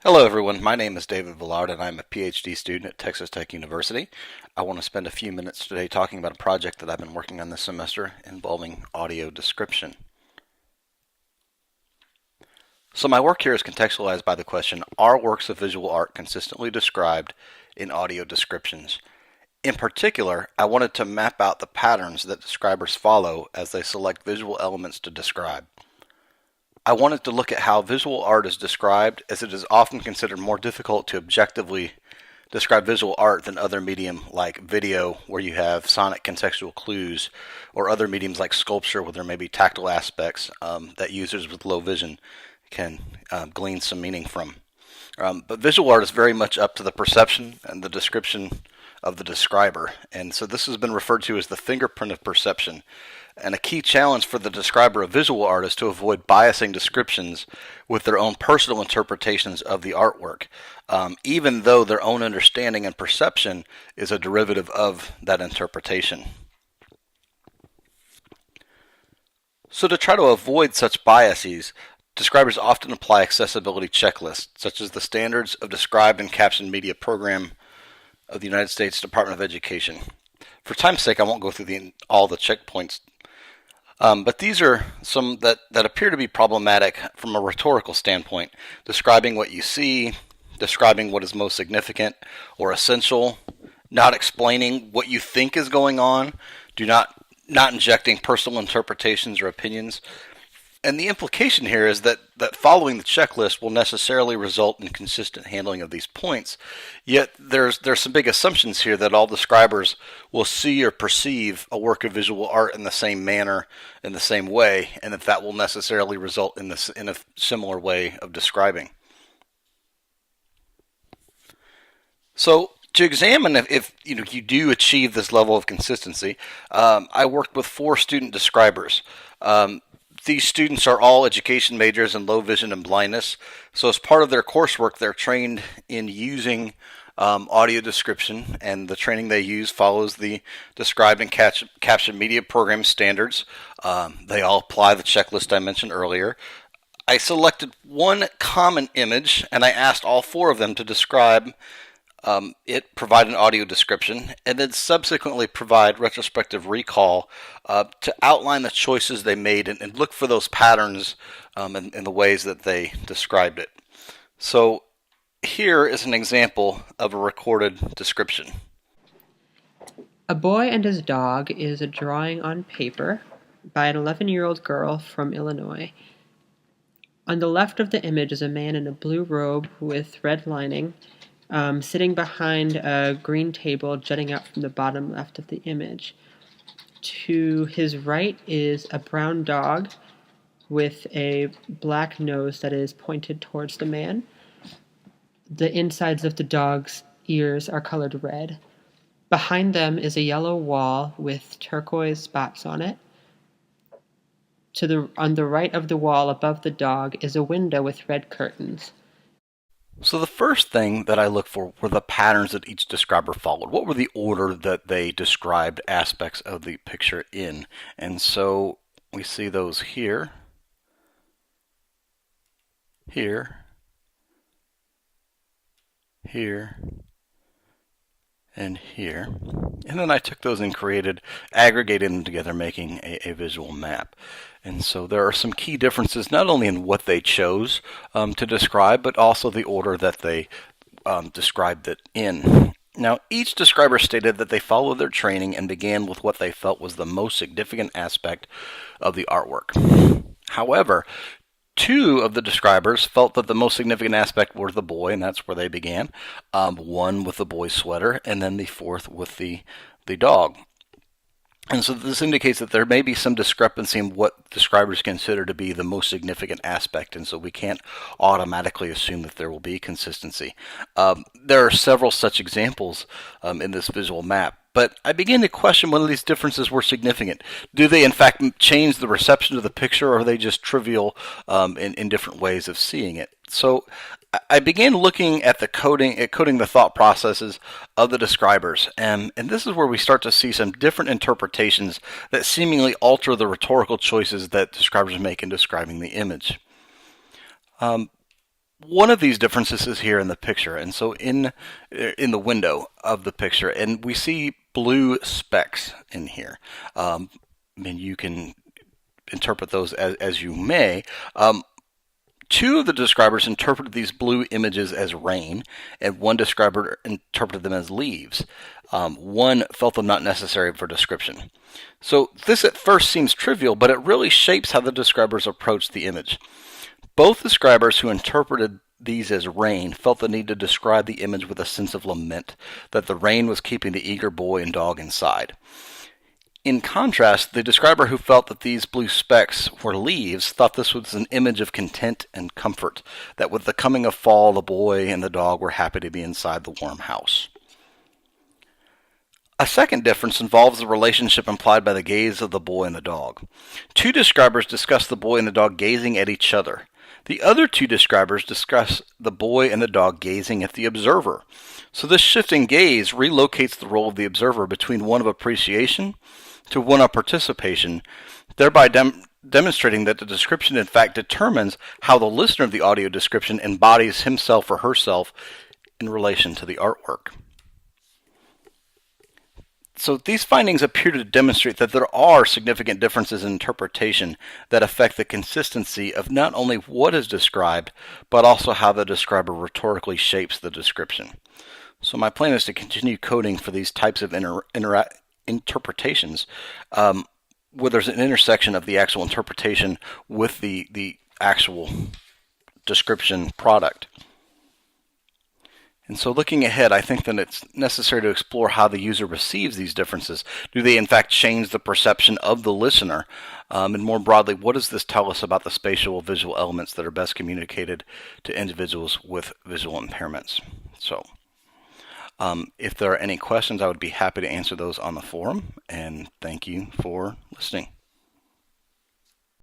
Hello everyone, my name is David Villard and I'm a PhD student at Texas Tech University. I want to spend a few minutes today talking about a project that I've been working on this semester involving audio description. So my work here is contextualized by the question, are works of visual art consistently described in audio descriptions? In particular, I wanted to map out the patterns that describers follow as they select visual elements to describe. I wanted to look at how visual art is described, as it is often considered more difficult to objectively describe visual art than other medium like video, where you have sonic contextual clues, or other mediums like sculpture, where there may be tactile aspects that users with low vision can glean some meaning from. But visual art is very much up to the perception and the description of the describer, and so this has been referred to as the fingerprint of perception. And a key challenge for the describer of visual art is to avoid biasing descriptions with their own personal interpretations of the artwork, even though their own understanding and perception is a derivative of that interpretation. So to try to avoid such biases, describers often apply accessibility checklists, such as the Standards of Described and Captioned Media Program of the United States Department of Education. For time's sake, I won't go through all the checkpoints, but these are some that appear to be problematic from a rhetorical standpoint, describing what you see, describing what is most significant or essential, not explaining what you think is going on, not injecting personal interpretations or opinions. And the implication here is that following the checklist will necessarily result in consistent handling of these points. Yet there's some big assumptions here that all describers will see or perceive a work of visual art in the same manner, in the same way, and that will necessarily result in a similar way of describing. So to examine if you do achieve this level of consistency, I worked with 4 student describers. These students are all education majors in low vision and blindness. So as part of their coursework, they're trained in using audio description, and the training they use follows the Described and Captioned Media Program standards. They all apply the checklist I mentioned earlier. I selected one common image, and I asked all 4 of them to describe provide an audio description, and then subsequently provide retrospective recall to outline the choices they made and look for those patterns in the ways that they described it. So here is an example of a recorded description. A Boy and His Dog is a drawing on paper by an 11-year-old girl from Illinois. On the left of the image is a man in a blue robe with red lining, sitting behind a green table jutting out from the bottom left of the image. To his right is a brown dog with a black nose that is pointed towards the man. The insides of the dog's ears are colored red. Behind them is a yellow wall with turquoise spots on it. On the right of the wall above the dog is a window with red curtains. So the first thing that I looked for were the patterns that each describer followed. What were the order that they described aspects of the picture in? And so we see those here, here, here, and here. And then I took those and aggregated them together, making a visual map. And so there are some key differences, not only in what they chose to describe, but also the order that they described it in. Now, each describer stated that they followed their training and began with what they felt was the most significant aspect of the artwork. However, 2 of the describers felt that the most significant aspect were the boy, and that's where they began. One with the boy's sweater, and then the 4th with the dog. And so this indicates that there may be some discrepancy in what describers consider to be the most significant aspect, and so we can't automatically assume that there will be consistency. There are several such examples in this visual map, but I began to question whether these differences were significant. Do they in fact change the reception of the picture, or are they just trivial in different ways of seeing it? So I began looking at coding the thought processes of the describers, and this is where we start to see some different interpretations that seemingly alter the rhetorical choices that describers make in describing the image. one of these differences is here in the picture, and so in the window of the picture, and we see blue specks in here. And you can interpret those as you may. Two of the describers interpreted these blue images as rain, and one describer interpreted them as leaves. One felt them not necessary for description. So this at first seems trivial, but it really shapes how the describers approached the image. Both describers who interpreted these as rain felt the need to describe the image with a sense of lament, that the rain was keeping the eager boy and dog inside. In contrast, the describer who felt that these blue specks were leaves thought this was an image of content and comfort, that with the coming of fall, the boy and the dog were happy to be inside the warm house. A second difference involves the relationship implied by the gaze of the boy and the dog. Two describers discuss the boy and the dog gazing at each other. The other two describers discuss the boy and the dog gazing at the observer. So this shifting gaze relocates the role of the observer between one of appreciation to one of participation, thereby demonstrating that the description in fact determines how the listener of the audio description embodies himself or herself in relation to the artwork. So these findings appear to demonstrate that there are significant differences in interpretation that affect the consistency of not only what is described, but also how the describer rhetorically shapes the description. So my plan is to continue coding for these types of interpretations where there's an intersection of the actual interpretation with the actual description product. And so looking ahead, I think that it's necessary to explore how the user receives these differences. Do they in fact change the perception of the listener? And more broadly, what does this tell us about the spatial visual elements that are best communicated to individuals with visual impairments? So if there are any questions, I would be happy to answer those on the forum. And thank you for listening.